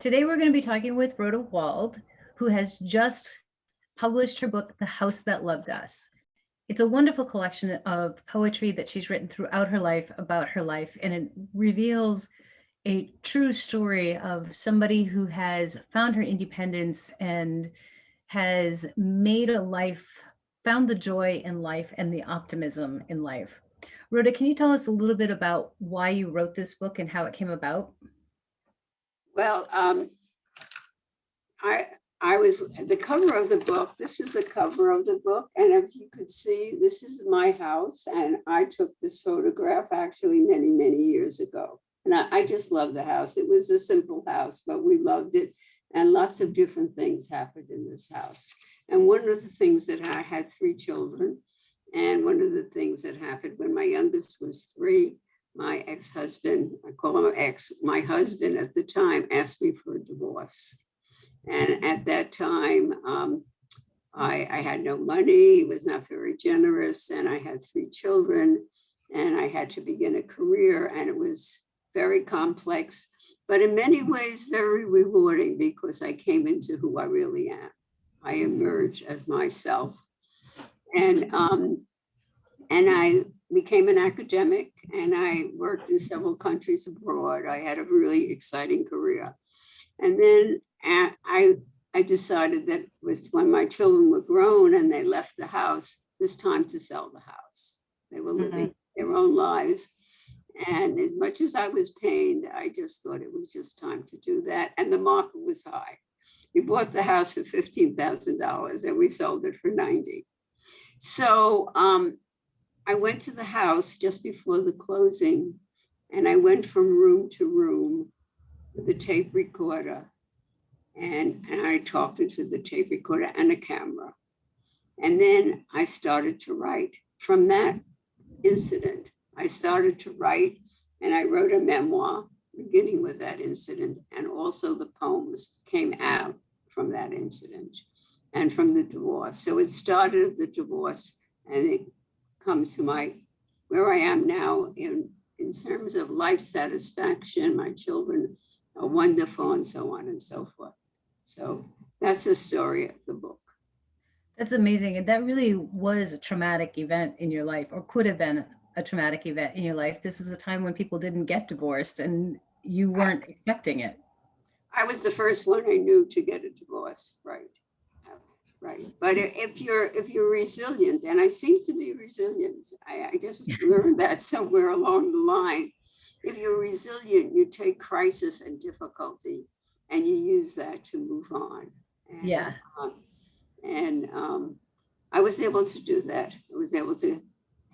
Today we're going to be talking with Rhoada Wald, who has just published her book, The House That Loved Us. It's a wonderful collection of poetry that she's written throughout her life about her life, and it reveals a true story of somebody who has found her independence and has made a life, found the joy in life and the optimism in life. Rhoada, can you tell us a little bit about why you wrote this book and how it came about? Well, I was the cover of the book. This is the cover of the book. And if you could see, this is my house. And I took this photograph actually many, many years ago. And I just love the house. It was a simple house, but we loved it. And lots of different things happened in this house. And one of the things that I had 3 children. And one of the things that happened when my youngest was 3, my ex-husband, I call him ex, my husband at the time asked me for a divorce. And at that time, I had no money, he was not very generous, and I had 3 children, and I had to begin a career, and it was very complex, but in many ways very rewarding because I came into who I really am. I emerged as myself. And I became an academic, and I worked in several countries abroad. I had a really exciting career. And then I decided that was when my children were grown and they left the house, it was time to sell the house. They were living their own lives. And as much as I was pained, I just thought it was just time to do that. And the market was high. We bought the house for $15,000 and we sold it for $90,000. So I went to the house just before the closing, and I went from room to room with a tape recorder, and I talked into the tape recorder and a camera. And then I started to write. From that incident, I started to write, and I wrote a memoir beginning with that incident, and also the poems came out from that incident and from the divorce. So it started at the divorce, and it comes to where I am now in terms of life satisfaction. My children are wonderful, and so on and so forth. So that's the story of the book. That's amazing. And that really was a traumatic event in your life, or could have been a traumatic event in your life. This is a time when people didn't get divorced and you weren't expecting it. I was the first one I knew to get a divorce, right? Right. But if you're resilient, and I seem to be resilient, I just learned that somewhere along the line. If you're resilient, you take crisis and difficulty and you use that to move on. And I was able to do that. I was able to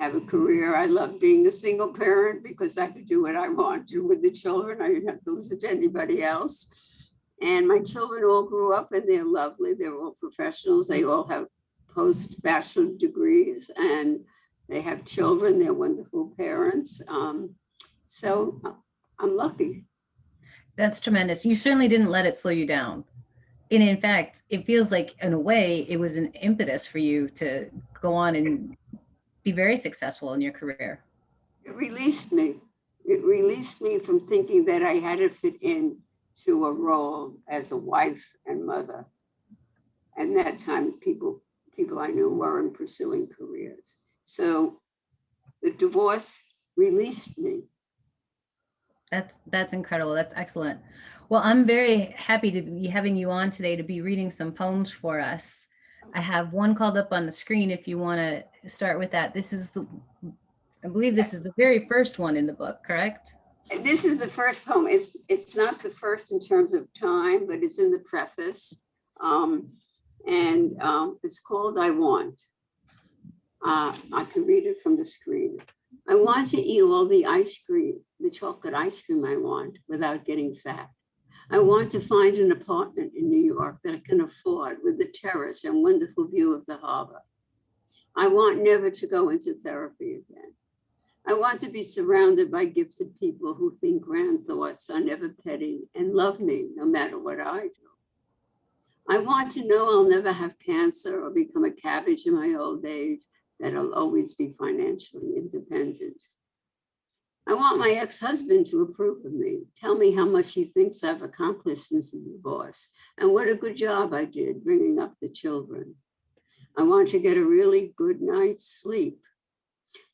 have a career. I loved being a single parent because I could do what I wanted with the children. I didn't have to listen to anybody else. And my children all grew up and they're lovely. They're all professionals. They all have post-bachelor degrees and they have children. They're wonderful parents. So I'm lucky. That's tremendous. You certainly didn't let it slow you down. And in fact, it feels like in a way, it was an impetus for you to go on and be very successful in your career. It released me. It released me from thinking that I had to fit in to a role as a wife and mother. And that time, people I knew weren't pursuing careers. So the divorce released me. That's incredible. That's excellent. Well, I'm very happy to be having you on today to be reading some poems for us. I have one called up on the screen if you want to start with that. I believe this is the very first one in the book, correct? This is the first poem. It's not the first in terms of time, but it's in the preface. It's called I Want. I can read it from the screen. I want to eat all the ice cream, the chocolate ice cream I want without getting fat. I want to find an apartment in New York that I can afford with a terrace and wonderful view of the harbor. I want never to go into therapy again. I want to be surrounded by gifted people who think grand thoughts, are never petty, and love me no matter what I do. I want to know I'll never have cancer or become a cabbage in my old age, that I'll always be financially independent. I want my ex-husband to approve of me, tell me how much he thinks I've accomplished since the divorce, and what a good job I did bringing up the children. I want to get a really good night's sleep.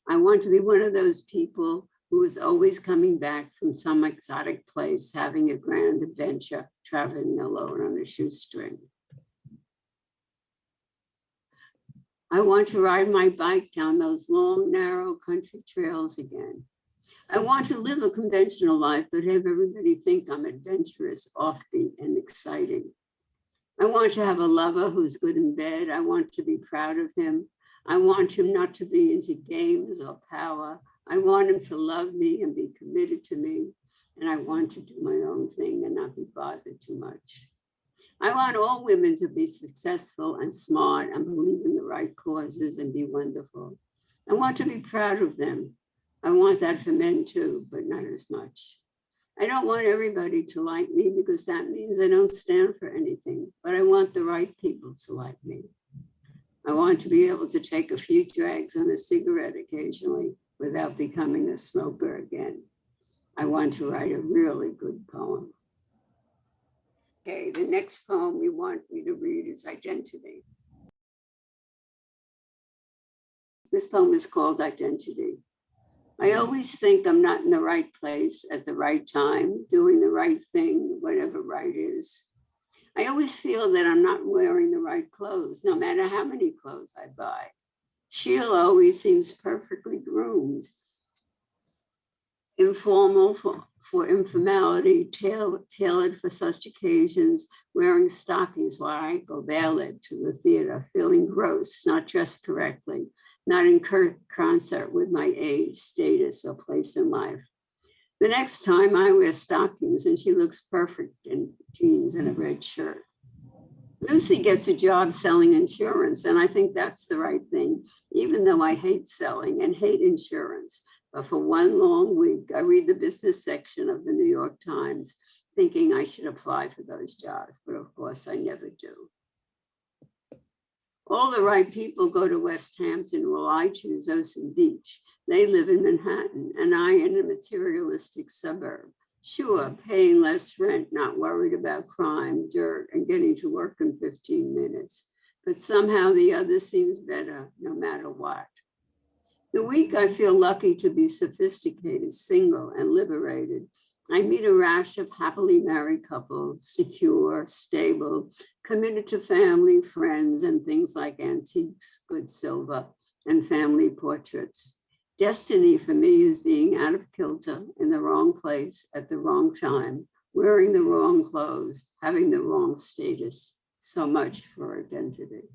I want to be one of those people who is always coming back from some exotic place, having a grand adventure, traveling alone on a shoestring. I want to ride my bike down those long, narrow country trails again. I want to live a conventional life, but have everybody think I'm adventurous, offbeat, and exciting. I want to have a lover who's good in bed. I want to be proud of him. I want him not to be into games or power. I want him to love me and be committed to me. And I want to do my own thing and not be bothered too much. I want all women to be successful and smart and believe in the right causes and be wonderful. I want to be proud of them. I want that for men too, but not as much. I don't want everybody to like me because that means I don't stand for anything, but I want the right people to like me. I want to be able to take a few drags on a cigarette occasionally without becoming a smoker again. I want to write a really good poem. Okay, the next poem you want me to read is Identity. This poem is called Identity. I always think I'm not in the right place at the right time, doing the right thing, whatever right is. I always feel that I'm not wearing the right clothes, no matter how many clothes I buy. Sheila always seems perfectly groomed, informal for informality, tailored for such occasions, wearing stockings while I go barefoot to the theater, feeling gross, not dressed correctly, not in concert with my age, status, or place in life. The next time I wear stockings and she looks perfect in jeans and a red shirt. Lucy gets a job selling insurance, and I think that's the right thing, even though I hate selling and hate insurance. But for one long week, I read the business section of the New York Times, thinking I should apply for those jobs, but of course I never do. All the right people go to West Hampton, while I choose Ocean Beach. They live in Manhattan, and I in a materialistic suburb. Sure, paying less rent, not worried about crime, dirt, and getting to work in 15 minutes. But somehow the other seems better, no matter what. The week I feel lucky to be sophisticated, single, and liberated. I meet a rash of happily married couples, secure, stable, committed to family, friends, and things like antiques, good silver, and family portraits. Destiny for me is being out of kilter in the wrong place at the wrong time, wearing the wrong clothes, having the wrong status. So much for identity.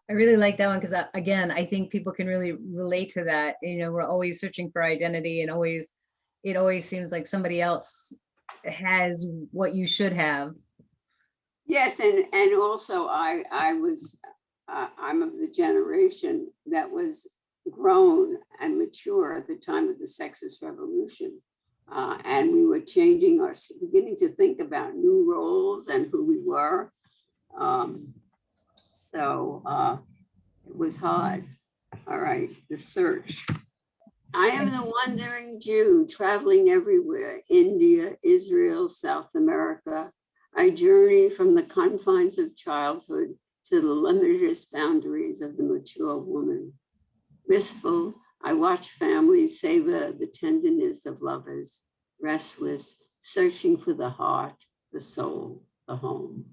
I really like that one because, again, I think people can really relate to that. You know, we're always searching for identity, and it always seems like somebody else has what you should have. Yes, and also I'm of the generation that was grown and mature at the time of the sexist revolution. And we were beginning to think about new roles and who we were. It was hard. All right, the search. I am the wandering Jew traveling everywhere, India, Israel, South America. I journey from the confines of childhood to the limitless boundaries of the mature woman. Wistful, I watch families savor the tenderness of lovers, restless, searching for the heart, the soul, the home.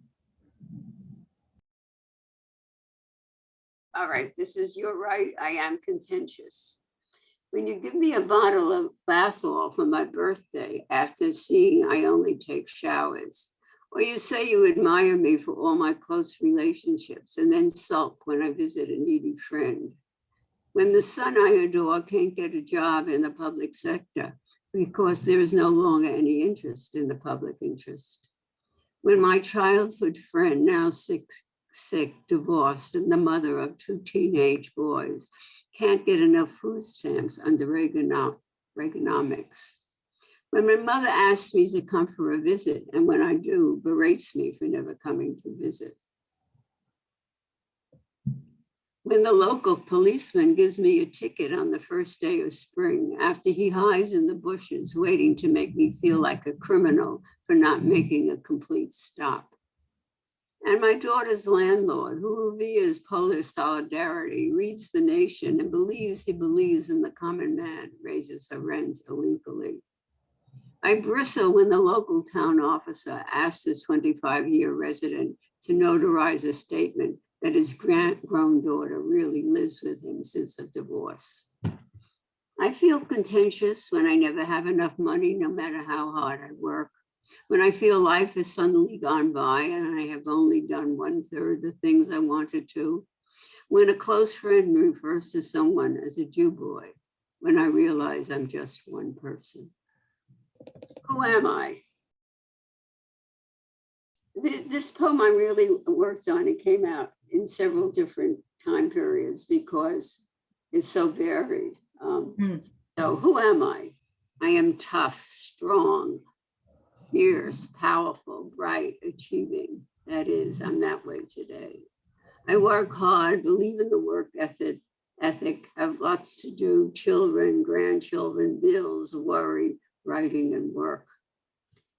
All right, this is You're Right, I Am Contentious. When you give me a bottle of bath oil for my birthday after seeing I only take showers, or you say you admire me for all my close relationships and then sulk when I visit a needy friend. When the son I adore can't get a job in the public sector because there is no longer any interest in the public interest. When my childhood friend, now sick, divorced, and the mother of 2 teenage boys, can't get enough food stamps under Reaganomics. When my mother asks me to come for a visit, and when I do, berates me for never coming to visit. When the local policeman gives me a ticket on the first day of spring, after he hides in the bushes waiting to make me feel like a criminal for not making a complete stop. And my daughter's landlord, who reveres Polish solidarity, reads The Nation and believes he believes in the common man, raises her rent illegally. I bristle when the local town officer asks his 25-year resident to notarize a statement that his grown daughter really lives with him since the divorce. I feel contentious when I never have enough money, no matter how hard I work. When I feel life has suddenly gone by and I have only done 1/3 the things I wanted to. When a close friend refers to someone as a Jew boy, when I realize I'm just one person. Who am I? This poem I really worked on. It came out in several different time periods because it's so varied. So who am I? I am tough, strong, fierce, powerful, bright, achieving. That is, I'm that way today. I work hard, believe in the work ethic, have lots to do, children, grandchildren, bills, worry, writing and work.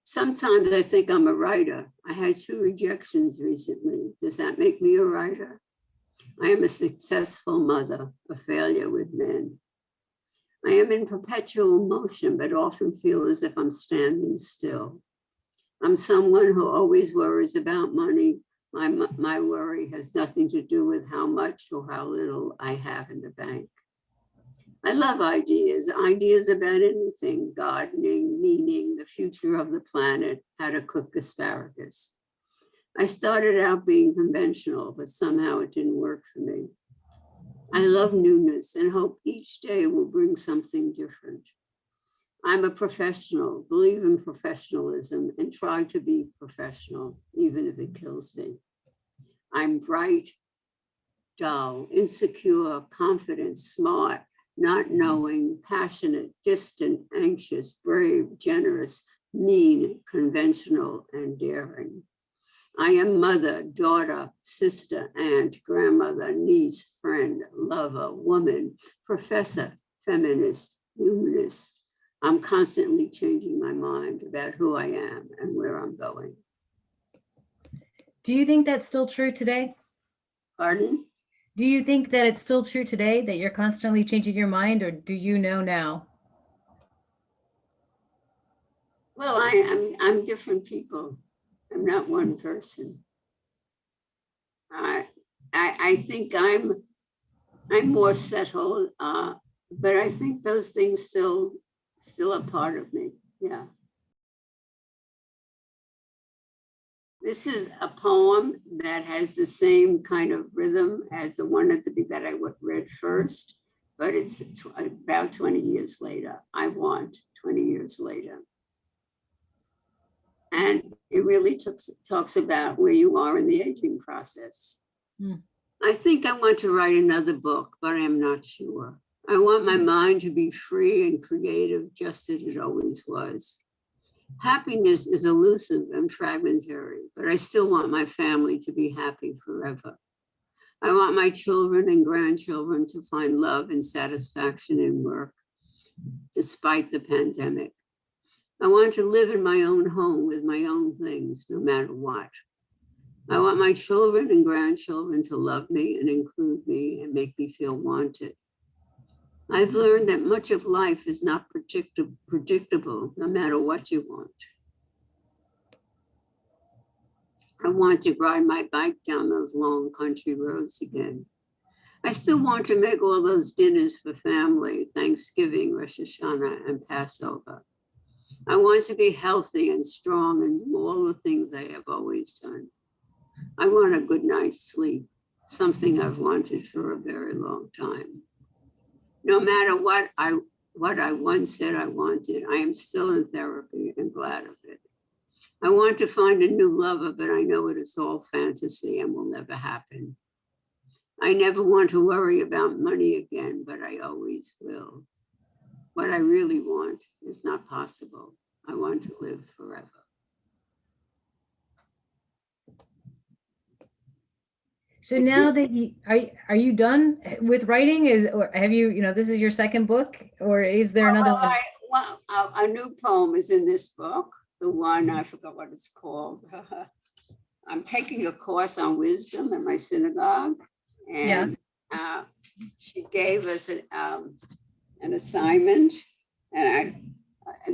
Sometimes I think I'm a writer. I had 2 rejections recently. Does that make me a writer? I am a successful mother, a failure with men. I am in perpetual motion, but often feel as if I'm standing still. I'm someone who always worries about money. My worry has nothing to do with how much or how little I have in the bank. I love ideas about anything, gardening, meaning, the future of the planet, how to cook asparagus. I started out being conventional, but somehow it didn't work for me. I love newness and hope each day will bring something different. I'm a professional, believe in professionalism and try to be professional, even if it kills me. I'm bright, dull, insecure, confident, smart, not knowing, passionate, distant, anxious, brave, generous, mean, conventional, and daring. I am mother, daughter, sister, aunt, grandmother, niece, friend, lover, woman, professor, feminist, humanist. I'm constantly changing my mind about who I am and where I'm going. Do you think that's still true today? Pardon? Do you think that it's still true today that you're constantly changing your mind, or do you know now? Well, I'm different people. I'm not one person. I think I'm more settled, but I think those things still a part of me. Yeah. This is a poem that has the same kind of rhythm as the one that I read first, but it's about 20 years later. I want 20 years later. And it really talks about where you are in the aging process. I think I want to write another book, but I am not sure. I want my mind to be free and creative, just as it always was. Happiness is elusive and fragmentary, but I still want my family to be happy forever. I want my children and grandchildren to find love and satisfaction in work, despite the pandemic. I want to live in my own home with my own things, no matter what. I want my children and grandchildren to love me and include me and make me feel wanted. I've learned that much of life is not predictable, no matter what you want. I want to ride my bike down those long country roads again. I still want to make all those dinners for family, Thanksgiving, Rosh Hashanah, and Passover. I want to be healthy and strong and do all the things I have always done. I want a good night's sleep, something I've wanted for a very long time. No matter what I once said I wanted, I am still in therapy and glad of it. I want to find a new lover, but I know it is all fantasy and will never happen. I never want to worry about money again, but I always will. What I really want is not possible. I want to live forever. So now that are you done with writing? Or have you, this is your second book, or is there another one? A new poem is in this book. The one, I forgot what it's called. I'm taking a course on wisdom in my synagogue, and she gave us an assignment, and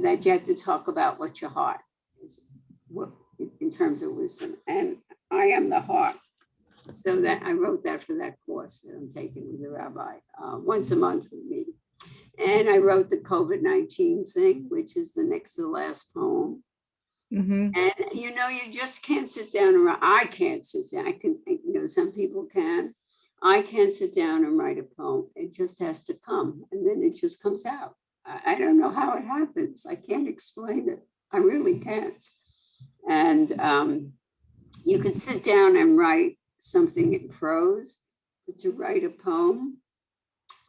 that you had to talk about what your heart is, what in terms of wisdom. And I am the heart. So that I wrote that for that course that I'm taking with the rabbi once a month with me. And I wrote the COVID-19 thing, which is the next to the last poem. Mm-hmm. And you just can't sit down and write. I can't sit down. I can, some people can. I can't sit down and write a poem. It just has to come, and then it just comes out. I don't know how it happens. I can't explain it. I really can't. And you could sit down and write something in prose, but to write a poem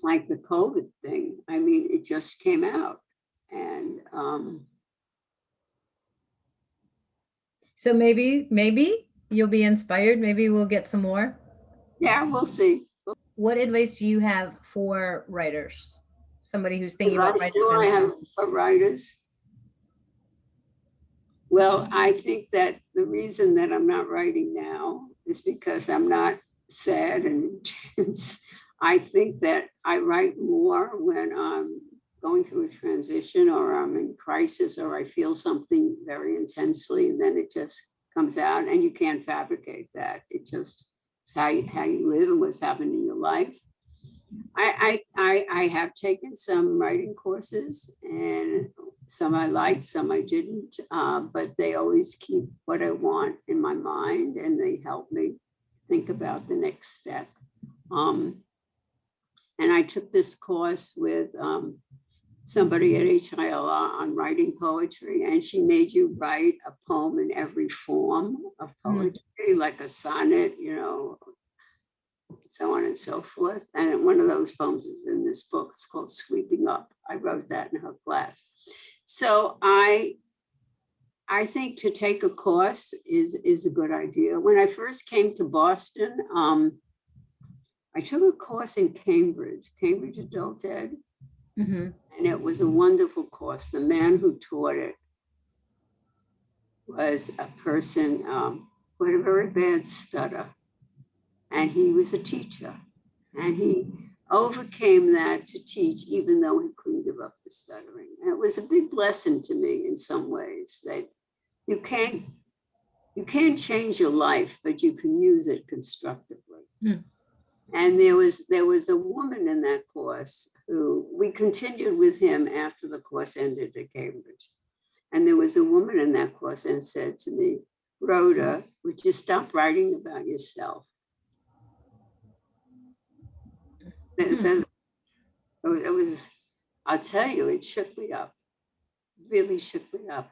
like the COVID thing, I mean, it just came out. And so maybe you'll be inspired. Maybe we'll get some more. yeah, we'll see. What advice do you have for writers? Somebody who's thinking about writing. Do I have for writers? Well, I think that the reason that I'm not writing now is because I'm not sad and intense. I think that I write more when I'm going through a transition, or I'm in crisis, or I feel something very intensely, and then it just comes out, and you can't fabricate that. It just is how you live and what's happened in your life. I have taken some writing courses, and some I liked, some I didn't, but they always keep what I want in my mind, and they help me think about the next step. And I took this course with somebody at HILR on writing poetry, and she made you write a poem in every form of poetry, like a sonnet, so on and so forth. And one of those poems is in this book. It's called Sweeping Up. I wrote that in her class. So I think to take a course is a good idea. When I first came to Boston, I took a course in Cambridge Adult Ed. Mm-hmm. And it was a wonderful course. The man who taught it was a person who had a very bad stutter. And he was a teacher. And he overcame that to teach, even though he couldn't give up the stuttering. And it was a big lesson to me in some ways, that you can't change your life, but you can use it constructively. Mm. And there was a woman in that course who we continued with him after the course ended at Cambridge. And there was a woman in that course and said to me, Rhoda, would you stop writing about yourself? So it was, I'll tell you, it shook me up, really shook me up.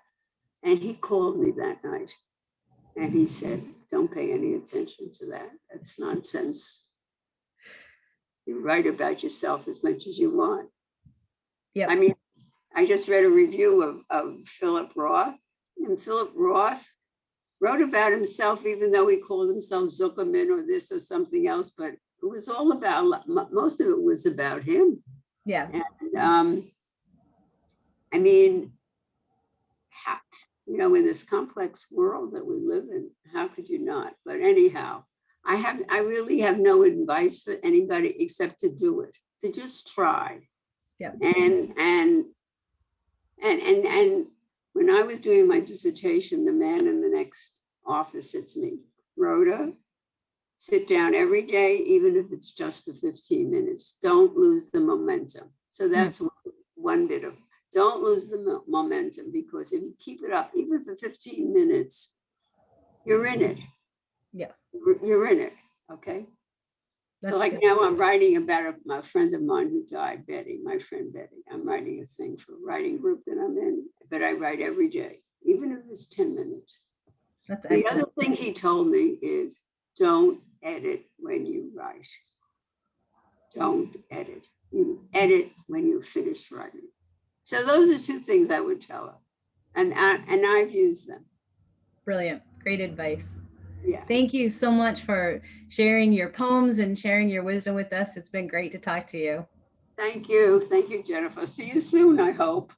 And he called me that night and he said, don't pay any attention to that. That's nonsense. You write about yourself as much as you want. Yeah. I mean, I just read a review of Philip Roth, and Philip Roth wrote about himself, even though he called himself Zuckerman or this or something else, but it was all about, most of it was about him. Yeah. And I mean, in this complex world that we live in, how could you not? But anyhow, I really have no advice for anybody except to do it, to just try. Yeah. And when I was doing my dissertation, the man in the next office said to me, Rhoda, sit down every day, even if it's just for 15 minutes. Don't lose the momentum. So that's one bit of, don't lose the momentum, because if you keep it up, even for 15 minutes, you're in it. Yeah. You're in it, okay? That's so like good. Now I'm writing about a friend of mine who died, Betty, my friend Betty. I'm writing a thing for a writing group that I'm in, but I write every day, even if it's 10 minutes. That's the other thing he told me is don't edit when you write. Don't edit. You edit when you finish writing. So those are two things I would tell her. And I've used them. Brilliant. Great advice. Yeah. Thank you so much for sharing your poems and sharing your wisdom with us. It's been great to talk to you. Thank you. Thank you, Jennifer. See you soon, I hope.